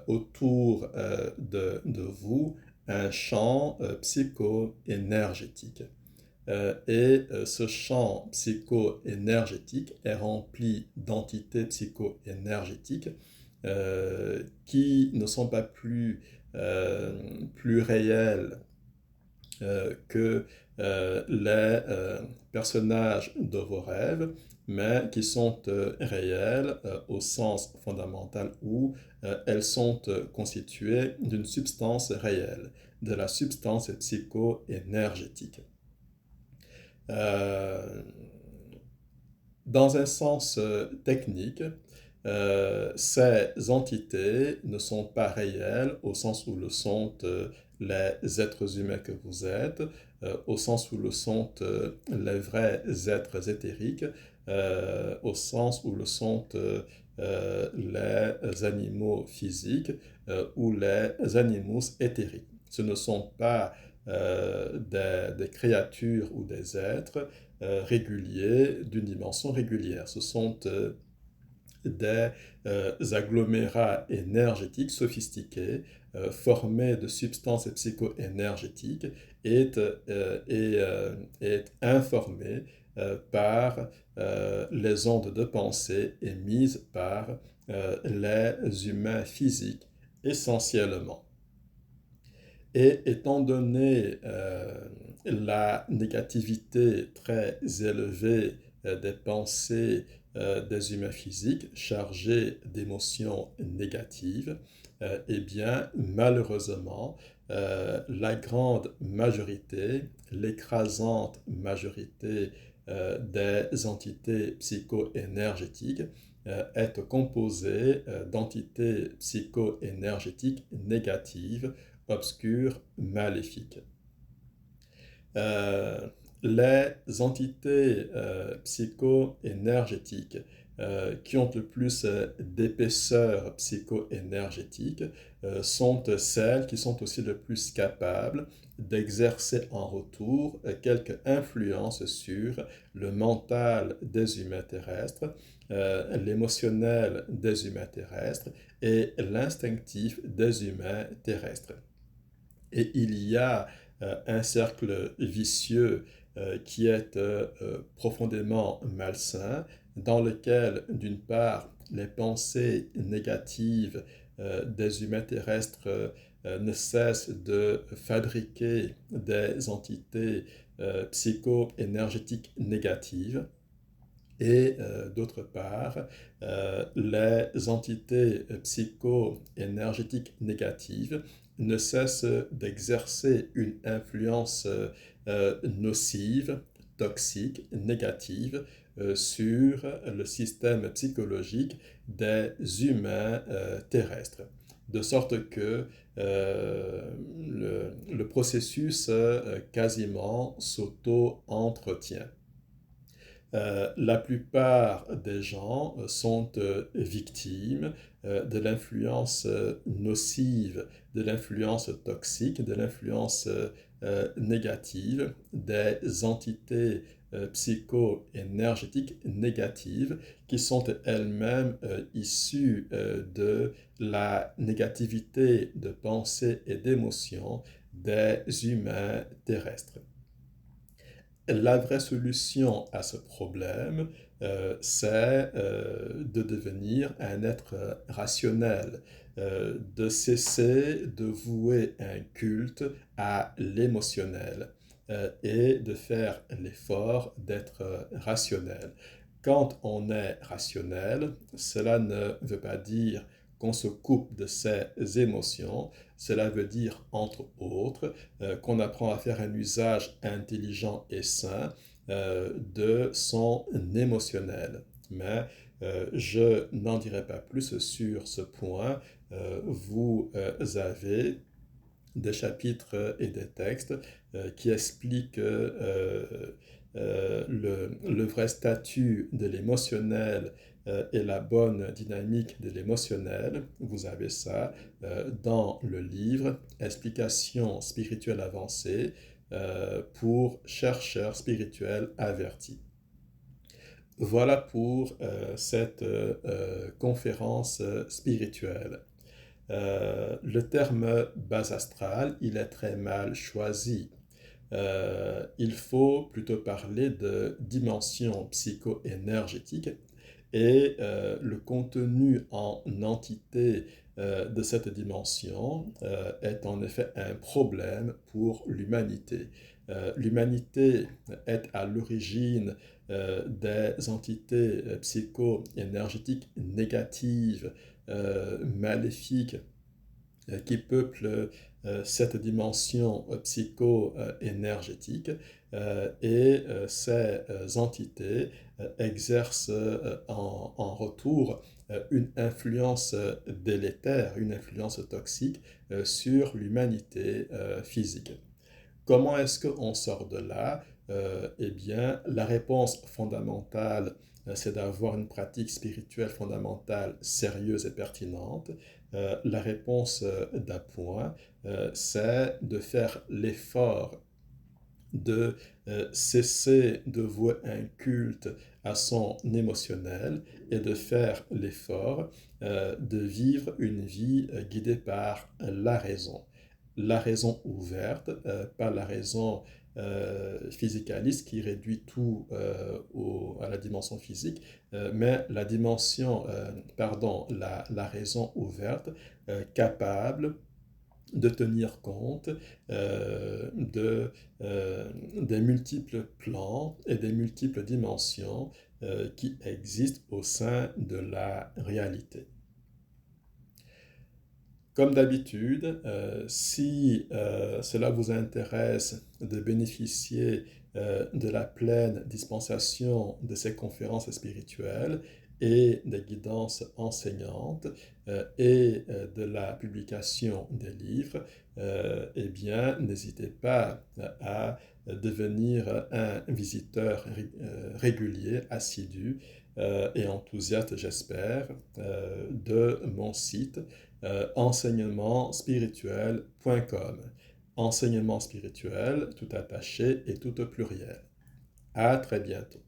autour de vous un champ psycho-énergétique. Ce champ psycho-énergétique est rempli d'entités psycho-énergétiques qui ne sont pas plus réelles que les personnages de vos rêves, mais qui sont réelles au sens fondamental où elles sont constituées d'une substance réelle, de la substance psycho-énergétique. Euh, dans un sens technique, ces entités ne sont pas réelles au sens où le sont les êtres humains que vous êtes, au sens où le sont les vrais êtres éthériques, au sens où le sont les animaux physiques ou les animaux éthériques. Ce ne sont pas des créatures ou des êtres réguliers d'une dimension régulière. Ce sont des agglomérats énergétiques sophistiqués formés de substances psycho-énergétiques et informés par les ondes de pensée émises par les humains physiques essentiellement. Et étant donné la négativité très élevée des pensées des humains physiques chargés d'émotions négatives, eh bien, malheureusement, la grande majorité, l'écrasante majorité des entités psycho-énergétiques est composée d'entités psycho-énergétiques négatives, obscures, maléfiques. Euh, les entités psycho-énergétiques qui ont le plus d'épaisseur psycho-énergétique sont celles qui sont aussi le plus capables d'exercer en retour quelque influence sur le mental des humains terrestres, l'émotionnel des humains terrestres et l'instinctif des humains terrestres. Et il y a un cercle vicieux qui est profondément malsain, dans lequel, d'une part, les pensées négatives des humains terrestres ne cessent de fabriquer des entités psycho-énergétiques négatives, et d'autre part, les entités psycho-énergétiques négatives ne cessent d'exercer une influence nocive, toxique, négative sur le système psychologique des humains terrestres. De sorte que le processus quasiment s'auto-entretient. La plupart des gens sont victimes de l'influence nocive, de l'influence toxique, de l'influence négative des entités psycho-énergétiques négatives qui sont elles-mêmes issues de la négativité de pensée et d'émotion des humains terrestres. La vraie solution à ce problème, c'est de devenir un être rationnel, de cesser de vouer un culte à l'émotionnel et de faire l'effort d'être rationnel. Quand on est rationnel, cela ne veut pas dire qu'on se coupe de ses émotions, cela veut dire, entre autres, qu'on apprend à faire un usage intelligent et sain de son émotionnel. Mais je n'en dirai pas plus sur ce point. Vous avez des chapitres et des textes qui expliquent le vrai statut de l'émotionnel et la bonne dynamique de l'émotionnel. Vous avez ça dans le livre Explications spirituelles avancées pour chercheurs spirituels avertis. Voilà pour cette conférence spirituelle. Le terme base astrale, il est très mal choisi. Il faut plutôt parler de dimension psycho-énergétique et le contenu en entité de cette dimension est en effet un problème pour l'humanité. L'humanité est à l'origine des entités psycho-énergétiques négatives, maléfiques, qui peuplent cette dimension psycho-énergétique et ces entités exercent en retour une influence délétère, une influence toxique sur l'humanité physique. Comment est-ce qu'on sort de là? Eh bien, la réponse fondamentale, c'est d'avoir une pratique spirituelle fondamentale sérieuse et pertinente. La réponse d'appoint, c'est de faire l'effort de cesser de vouer un culte à son émotionnel et de faire l'effort de vivre une vie guidée par la raison ouverte, pas la raison physicaliste qui réduit tout à la dimension physique, mais la raison ouverte capable de tenir compte des multiples plans et des multiples dimensions qui existent au sein de la réalité. Comme d'habitude, si cela vous intéresse de bénéficier de la pleine dispensation de ces conférences spirituelles et des guidances enseignantes et de la publication des livres, eh bien, n'hésitez pas à devenir un visiteur régulier, assidu et enthousiaste, j'espère, de mon site enseignementspirituel.com. Enseignement spirituel, tout attaché et tout au pluriel. À très bientôt.